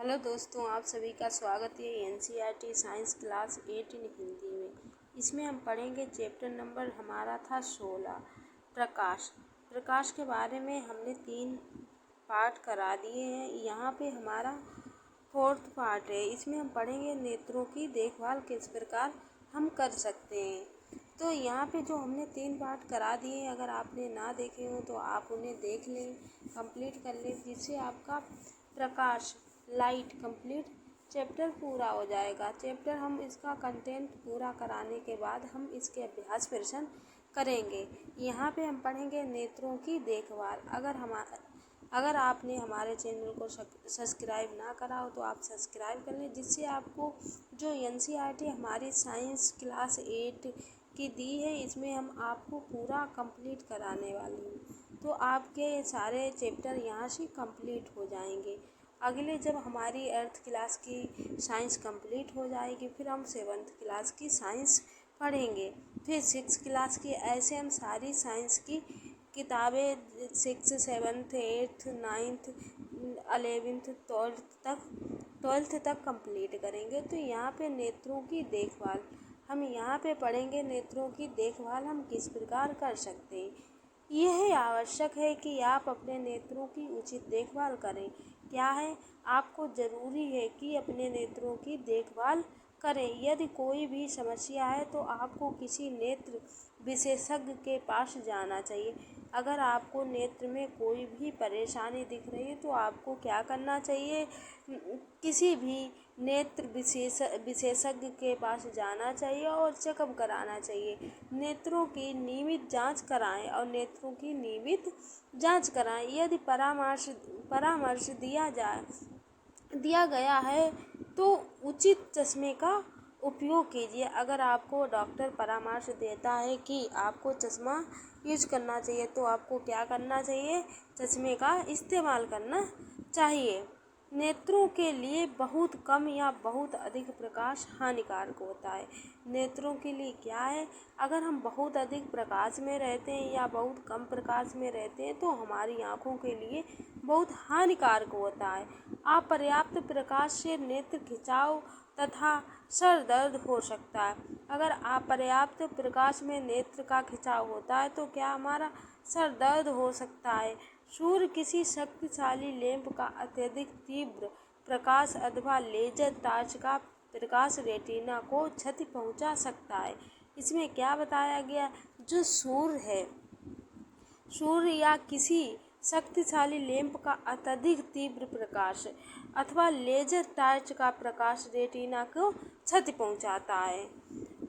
Hello दोस्तों, आप सभी का स्वागत है एनसीईआरटी साइंस क्लास 8 इन हिंदी में। इसमें हम पढ़ेंगे चैप्टर नंबर हमारा था 16 प्रकाश। प्रकाश के बारे में हमने 3 पार्ट करा दिए हैं। यहाँ पे हमारा 4th पार्ट है। इसमें हम पढ़ेंगे नेत्रों की देखभाल किस प्रकार हम कर सकते हैं। तो यहाँ पे जो हमने 3 पार्ट करा दिए हैं, अगर आपने ना देखे हो तो आप उन्हें देख लें, कंप्लीट कर लें, जिससे आपका प्रकाश लाइट कंप्लीट चैप्टर पूरा हो जाएगा। चैप्टर हम इसका कंटेंट पूरा कराने के बाद हम इसके अभ्यास प्रश्न करेंगे। यहाँ पे हम पढ़ेंगे नेत्रों की देखभाल। अगर आपने हमारे चैनल को सब्सक्राइब ना करा हो तो आप सब्सक्राइब कर लें, जिससे आपको जो एनसीईआरटी हमारी साइंस क्लास 8 की दी है, इसमें हम आपको पूरा कंप्लीट कराने वाली हूँ। तो आपके सारे चैप्टर यहाँ से कंप्लीट हो जाएंगे। अगले जब हमारी 8th क्लास की साइंस कंप्लीट हो जाएगी, फिर हम 7th क्लास की साइंस पढ़ेंगे। फिर 6th क्लास की, ऐसे हम सारी साइंस की किताबें 6th 7th 8th 9th 11th 12th तक कंप्लीट करेंगे। तो यहाँ पे नेत्रों की देखभाल हम यहाँ पे पढ़ेंगे। नेत्रों की देखभाल हम किस प्रकार कर सकते हैं। यह आवश्यक है कि आप अपने नेत्रों की उचित देखभाल करें। क्या है, आपको ज़रूरी है कि अपने नेत्रों की देखभाल करें। यदि कोई भी समस्या है तो आपको किसी नेत्र विशेषज्ञ के पास जाना चाहिए। अगर आपको नेत्र में कोई भी परेशानी दिख रही है तो आपको क्या करना चाहिए, किसी भी नेत्र विशेषज्ञ के पास जाना चाहिए और चेकअप कराना चाहिए। नेत्रों की नियमित जांच कराएं और नेत्रों की नियमित जांच कराएं। यदि परामर्श दिया गया है तो उचित चश्मे का उपयोग कीजिए। अगर आपको डॉक्टर परामर्श देता है कि आपको चश्मा यूज करना चाहिए तो आपको क्या करना चाहिए, चश्मे का इस्तेमाल करना चाहिए। नेत्रों के लिए बहुत कम या बहुत अधिक प्रकाश हानिकारक होता है। नेत्रों के लिए क्या है, अगर हम बहुत अधिक प्रकाश में रहते हैं या बहुत कम प्रकाश में रहते हैं तो हमारी आँखों के लिए बहुत हानिकारक होता है। अपर्याप्त प्रकाश से नेत्र खिंचाव तथा सर दर्द हो सकता है। अगर अपर्याप्त प्रकाश में नेत्र का खिंचाव होता है तो क्या हमारा सर दर्द हो सकता है। सूर्य किसी शक्तिशाली लैंप का अत्यधिक तीव्र प्रकाश अथवा लेजर टॉर्च का प्रकाश रेटिना को क्षति पहुंचा सकता है। इसमें क्या बताया गया, जो सूर्य या किसी शक्तिशाली लैंप का अत्यधिक तीव्र प्रकाश अथवा लेजर टॉर्च का प्रकाश रेटिना को क्षति पहुंचाता है।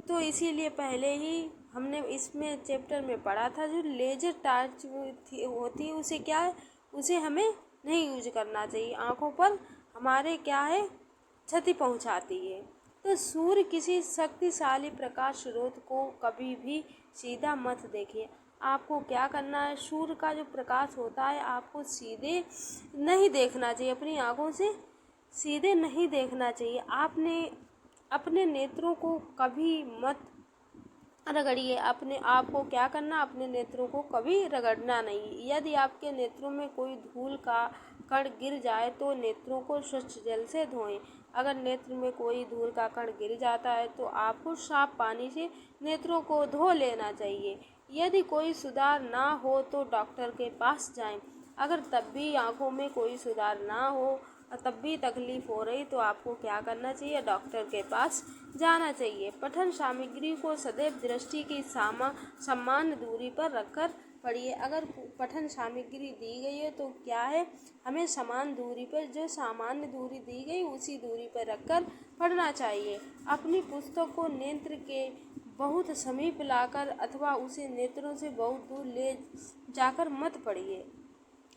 तो इसीलिए पहले ही हमने इसमें चैप्टर में पढ़ा था, जो लेजर टॉर्च होती है उसे क्या है, उसे हमें नहीं यूज करना चाहिए। आँखों पर हमारे क्या है, क्षति पहुंचाती है। तो सूर्य किसी शक्तिशाली प्रकाश स्रोत को कभी भी सीधा मत देखिए। आपको क्या करना है, सूर्य का जो प्रकाश होता है आपको सीधे नहीं देखना चाहिए, अपनी आँखों से सीधे नहीं देखना चाहिए। आपने अपने नेत्रों को कभी मत रगड़िए। आपको क्या करना, अपने नेत्रों को कभी रगड़ना नहीं। यदि आपके नेत्रों में कोई धूल का कण गिर जाए तो नेत्रों को स्वच्छ जल से धोएं। अगर नेत्र में कोई धूल का कण गिर जाता है तो आपको साफ पानी से नेत्रों को धो लेना चाहिए। यदि कोई सुधार ना हो तो डॉक्टर के पास जाएं। अगर तब भी आँखों में कोई सुधार ना हो और तब भी तकलीफ हो रही तो आपको क्या करना चाहिए, डॉक्टर के पास जाना चाहिए। पठन सामग्री को सदैव दृष्टि की सामान्य दूरी पर रखकर पढ़िए। अगर पठन सामग्री दी गई है तो क्या है, हमें समान दूरी पर, जो सामान्य दूरी दी गई उसी दूरी पर रखकर पढ़ना चाहिए। अपनी पुस्तक को नेत्र के बहुत समीप लाकर अथवा उसे नेत्रों से बहुत दूर ले जाकर मत पढ़िए।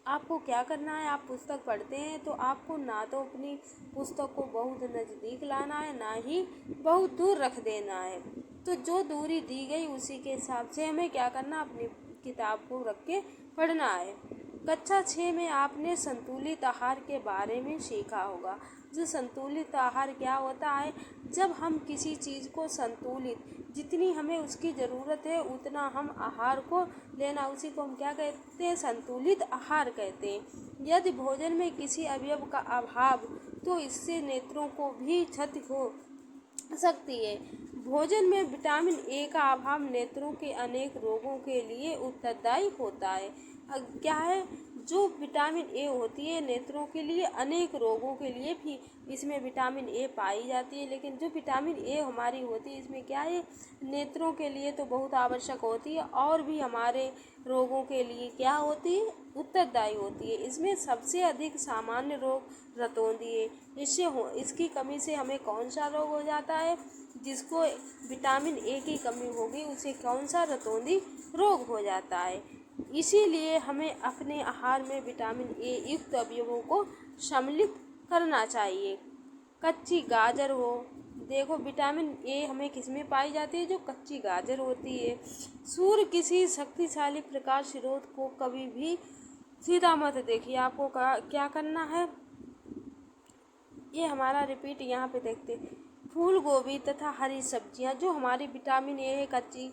आपको क्या करना है, आप पुस्तक पढ़ते हैं तो आपको ना तो अपनी पुस्तक को बहुत नज़दीक लाना है, ना ही बहुत दूर रख देना है। तो जो दूरी दी गई उसी के हिसाब से हमें क्या करना, अपनी किताब को रख के पढ़ना है। कक्षा 6 में आपने संतुलित आहार के बारे में सीखा होगा। जो संतुलित आहार क्या होता है, जब हम किसी चीज़ को संतुलित, जितनी हमें उसकी ज़रूरत है उतना हम आहार को लेना, उसी को हम क्या कहते हैं, संतुलित आहार कहते हैं। यदि भोजन में किसी अवयव का अभाव तो इससे नेत्रों को भी क्षति हो सकती है। भोजन में विटामिन ए का अभाव नेत्रों के अनेक रोगों के लिए उत्तरदायी होता है। क्या है, जो विटामिन ए होती है नेत्रों के लिए अनेक रोगों के लिए भी इसमें विटामिन ए पाई जाती है, लेकिन जो विटामिन ए हमारी होती है इसमें क्या है, नेत्रों के लिए तो बहुत आवश्यक होती है और भी हमारे रोगों के लिए क्या होती है, उत्तरदायी होती है। इसमें सबसे अधिक सामान्य रोग रतौंधी है। इसकी कमी से हमें कौन सा रोग हो जाता है, जिसको विटामिन ए की कमी होगी उसे कौन सा रतौंधी रोग हो जाता है। इसीलिए हमें अपने आहार में विटामिन ए युक्त अवयवों को सम्मिलित करना चाहिए। कच्ची गाजर हो, देखो विटामिन ए हमें किसमें पाई जाती है, जो कच्ची गाजर होती है। सूर्य किसी शक्तिशाली प्रकाश स्रोत को कभी भी सीधा मत देखिए, आपको क्या करना है, ये हमारा रिपीट यहाँ पे देखते। फूल गोभी तथा हरी सब्जियाँ, जो हमारी विटामिन ए है कच्ची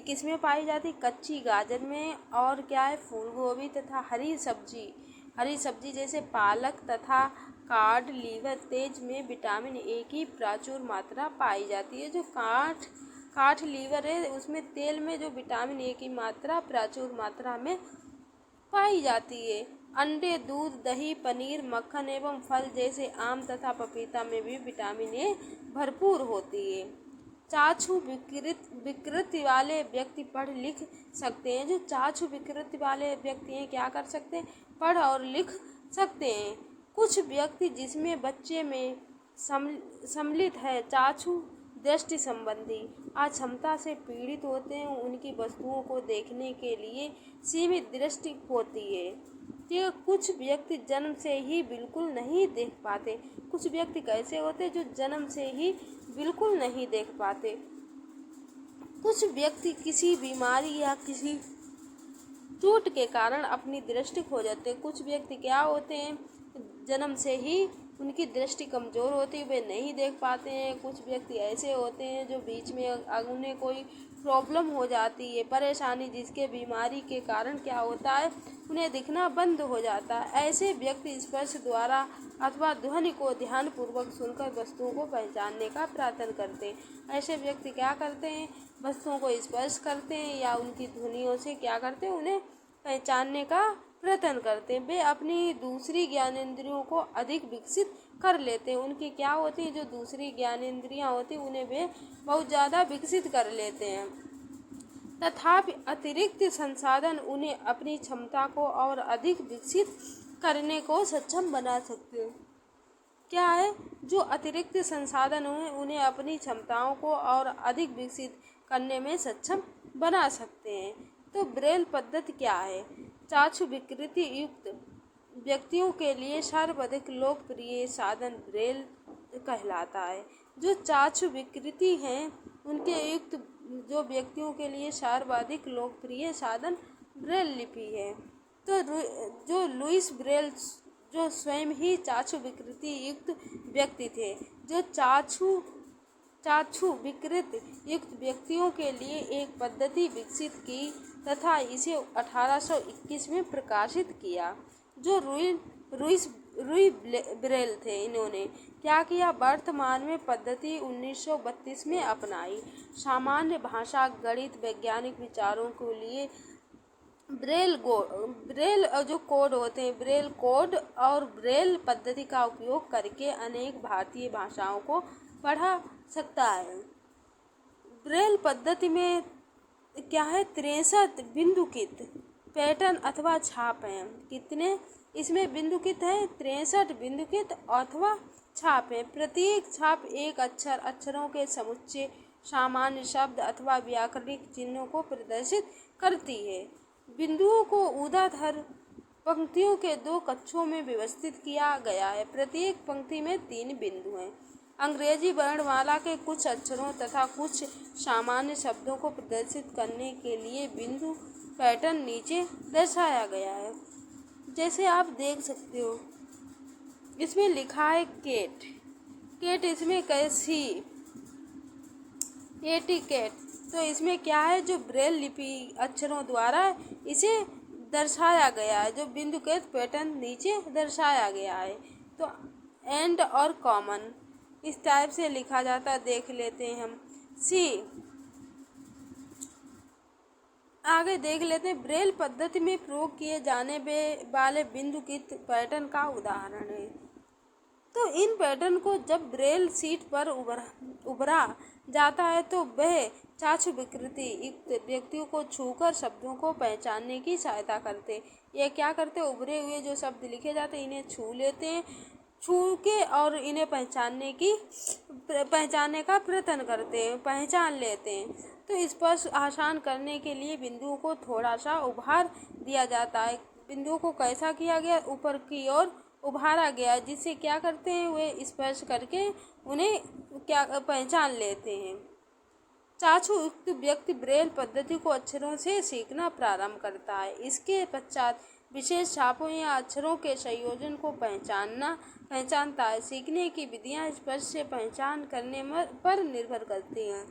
किसमें पाई जाती, कच्ची गाजर में, और क्या है, फूल गोभी तथा हरी सब्जी जैसे पालक तथा कार्ड लीवर तेज में विटामिन ए की प्रचुर मात्रा पाई जाती है। जो काठ लीवर है उसमें तेल में जो विटामिन ए की मात्रा प्रचुर मात्रा में पाई जाती है। अंडे, दूध, दही, पनीर, मक्खन एवं फल जैसे आम तथा पपीता में भी विटामिन ए भरपूर होती है। चाक्षु विकृति वाले व्यक्ति पढ़ लिख सकते हैं। जो चाक्षु विकृति वाले व्यक्ति हैं क्या कर सकते हैं, पढ़ और लिख सकते हैं। कुछ व्यक्ति जिसमें बच्चे में सम्मिलित है चाक्षु दृष्टि संबंधी अक्षमता से पीड़ित होते हैं, उनकी वस्तुओं को देखने के लिए सीमित दृष्टि होती है। तो कुछ व्यक्ति जन्म से ही बिल्कुल नहीं देख पाते। कुछ व्यक्ति कैसे होते हैं, जो जन्म से ही बिल्कुल नहीं देख पाते। कुछ व्यक्ति किसी बीमारी या किसी चोट के कारण अपनी दृष्टि खो जाते हैं। कुछ व्यक्ति क्या होते हैं, जन्म से ही उनकी दृष्टि कमज़ोर होती है, वे नहीं देख पाते हैं। कुछ व्यक्ति ऐसे होते हैं जो बीच में उन्हें कोई प्रॉब्लम हो जाती है, परेशानी, जिसके बीमारी के कारण क्या होता है, उन्हें दिखना बंद हो जाता है। ऐसे व्यक्ति स्पर्श द्वारा अथवा ध्वनि को ध्यानपूर्वक सुनकर वस्तुओं को पहचानने का प्रयत्न करते हैं। ऐसे व्यक्ति क्या करते हैं, वस्तुओं को स्पर्श करते हैं या उनकी ध्वनियों से क्या करते हैं, उन्हें पहचानने का प्रयत्न करते हैं। वे अपनी दूसरी ज्ञानेंद्रियों को अधिक विकसित कर लेते हैं। उनकी क्या होती है, जो दूसरी ज्ञानेंद्रियां होती हैं उन्हें वे बहुत ज़्यादा विकसित कर लेते हैं। तथापि अतिरिक्त संसाधन उन्हें अपनी क्षमता को और अधिक विकसित करने को सक्षम बना सकते हैं। क्या है, जो अतिरिक्त संसाधन हैं उन्हें अपनी क्षमताओं को और अधिक विकसित करने में सक्षम बना सकते हैं। तो ब्रेल पद्धति क्या है, चाक्षु विकृति युक्त व्यक्तियों के लिए सर्वाधिक लोकप्रिय साधन ब्रेल कहलाता है। जो चाक्षु विकृति हैं उनके युक्त जो व्यक्तियों के लिए सर्वाधिक लोकप्रिय साधन ब्रेल लिपि है। तो जो लुईस ब्रेल जो स्वयं ही चाक्षु विकृति युक्त व्यक्ति थे, जो चाक्षु विकृत युक्त व्यक्तियों के लिए एक पद्धति विकसित की तथा इसे 1821 में प्रकाशित किया। जो रुई ब्रेल थे, इन्होंने क्या किया, वर्तमान में पद्धति 1932 में अपनाई। सामान्य भाषा, गणित, वैज्ञानिक विचारों के लिए ब्रेल जो कोड होते हैं, ब्रेल कोड और ब्रेल पद्धति का उपयोग करके अनेक भारतीय भाषाओं को पढ़ा सकता है। ब्रेल पद्धति में क्या है, 63 बिंदुकित पैटर्न अथवा छाप हैं। कितने इसमें बिंदुकित है, 63 बिंदुकित अथवा छाप है। प्रत्येक छाप एक अक्षरों के समुच्चय, सामान्य शब्द अथवा व्याकरणिक चिन्हों को प्रदर्शित करती है। बिंदुओं को ऊर्ध्वाधर पंक्तियों के 2 कक्षों में व्यवस्थित किया गया है। प्रत्येक पंक्ति में 3 बिंदु हैं। अंग्रेजी वर्णमाला के कुछ अक्षरों तथा कुछ सामान्य शब्दों को प्रदर्शित करने के लिए बिंदु पैटर्न नीचे दर्शाया गया है। जैसे आप देख सकते हो, इसमें लिखा है केट, इसमें कैसी एटिकेट। तो इसमें क्या है, जो ब्रेल लिपि अक्षरों द्वारा इसे दर्शाया गया है, जो बिंदुकेट पैटर्न नीचे दर्शाया गया है। तो एंड और कॉमन, इस टाइप से लिखा जाता है। देख लेते हैं हम। सी, आगे देख लेते हैं। ब्रेल पद्धति में प्रयोग किए जाने वाले बिंदुकित पैटर्न का उदाहरण है। तो इन पैटर्न को जब ब्रेल शीट पर उभरा जाता है तो वह चाक्षु विकृति युक्त व्यक्तियों को छूकर शब्दों को पहचानने की सहायता करते। ये क्या करते, उभरे हुए जो शब्द लिखे जाते हैं इन्हें छू लेते हैं, छू के और इन्हें पहचानने का प्रयत्न करते हैं, पहचान लेते हैं। तो स्पर्श आसान करने के लिए बिंदुओं को थोड़ा सा उभार दिया जाता है। बिंदुओं को कैसा किया गया, ऊपर की ओर उभारा गया, जिससे क्या करते हैं वे स्पर्श करके उन्हें क्या पहचान लेते हैं। चाक्षु युक्त व्यक्ति ब्रेल पद्धति को अक्षरों से सीखना प्रारंभ करता है। इसके पश्चात विशेष छापों या अक्षरों के संयोजन को पहचानता है। सीखने की विधियां स्पर्श से पहचान करने पर निर्भर करती हैं।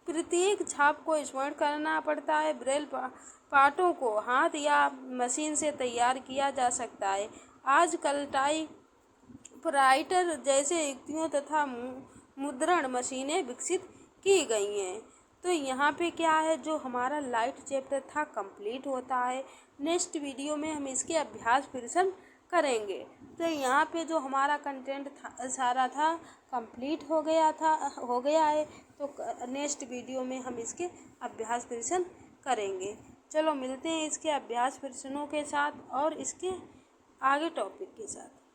प्रत्येक छाप को स्मरण करना पड़ता है। ब्रेल पाठों को हाथ या मशीन से तैयार किया जा सकता है। आजकल टाइपराइटर जैसे युक्तियों तथा मुद्रण मशीनें विकसित की गई हैं। तो यहाँ पे क्या है, जो हमारा लाइट चैप्टर था कंप्लीट होता है। नेक्स्ट वीडियो में हम इसके अभ्यास प्रश्न करेंगे। तो यहाँ पे जो हमारा कंटेंट सारा था कंप्लीट हो गया है। तो नेक्स्ट वीडियो में हम इसके अभ्यास प्रश्न करेंगे। चलो मिलते हैं इसके अभ्यास प्रश्नों के साथ और इसके आगे टॉपिक के साथ।